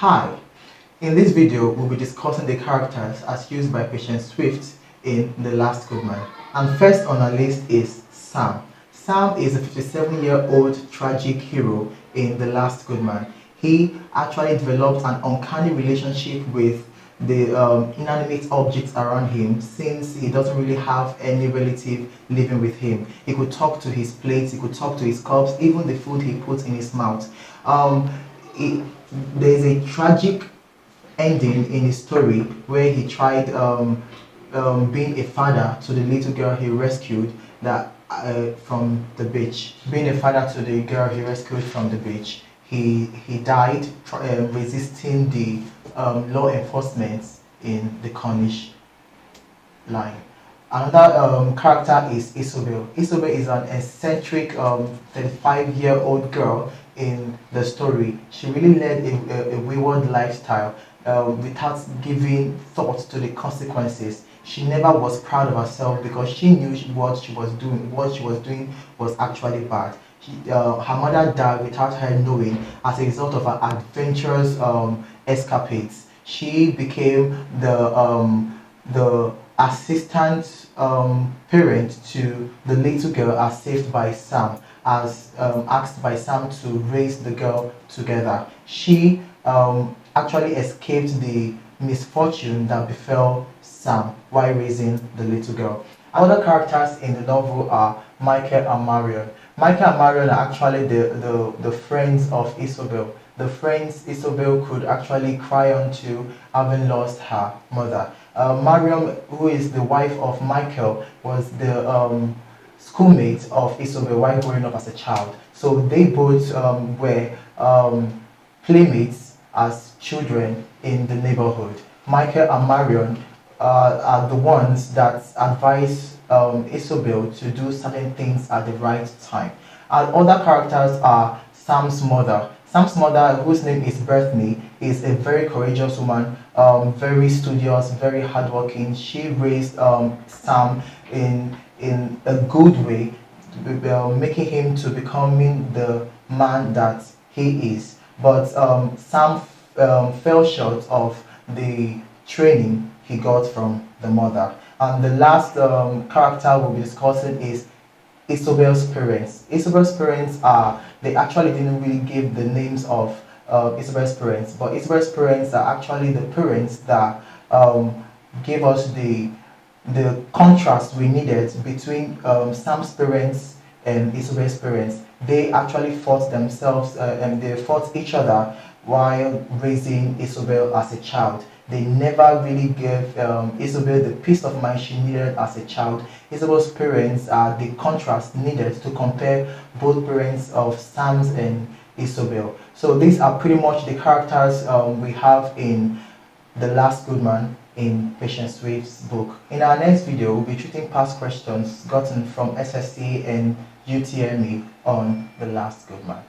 Hi, in this video we'll be discussing the characters as used by Patient Swift in The Last Good Man. And first on our list is Sam. Sam is a 57-year-old tragic hero in The Last Good Man. He actually developed an uncanny relationship with the inanimate objects around him, since he doesn't really have any relative living with him. He could talk to his plates, he could talk to his cups, even the food he puts in his mouth. It, there's a tragic ending in his story where he tried being a father to the little girl he rescued from the beach. Being a father to the girl he rescued from the beach, he died resisting the law enforcement in the Cornish line. Another character is Isabelle. Isabelle is an eccentric 35-year-old girl in the story. She really led a wayward lifestyle without giving thought to the consequences. She never was proud of herself because she knew what she was doing. What she was doing was actually bad. Her mother died without her knowing as a result of her adventurous escapades. She became the assistant parent to the little girl as saved by Sam, as asked by Sam to raise the girl together. She actually escaped the misfortune that befell Sam while raising the little girl. Other characters in the novel are Michael and Marion. Michael and Marion are actually the friends of Isabelle. The friends Isabelle could actually cry on to having lost her mother. Mariam, who is the wife of Michael, was the schoolmate of Isabelle while growing up as a child. So they both were playmates as children in the neighborhood. Michael and Marion are the ones that advise Isabelle to do certain things at the right time. And other characters are Sam's mother. Sam's mother, whose name is Bethany, is a very courageous woman, very studious, very hardworking. She raised Sam in a good way, making him to becoming the man that he is. But Sam fell short of the training he got from the mother. And the last character we'll be discussing is Isabelle's parents. Isabelle's parents they actually didn't really give the names of Isabelle's parents, but Isabelle's parents are actually the parents that gave us the contrast we needed between Sam's parents and Isabelle's parents. They actually fought themselves and they fought each other while raising Isabelle as a child. They never really gave Isabelle the peace of mind she needed as a child. Isabelle's parents are the contrast needed to compare both parents of Sam's and Isabelle. So these are pretty much the characters we have in The Last Good Man in Patient Swift's book. In our next video, we'll be treating past questions gotten from SSC and UTME on The Last Good Man.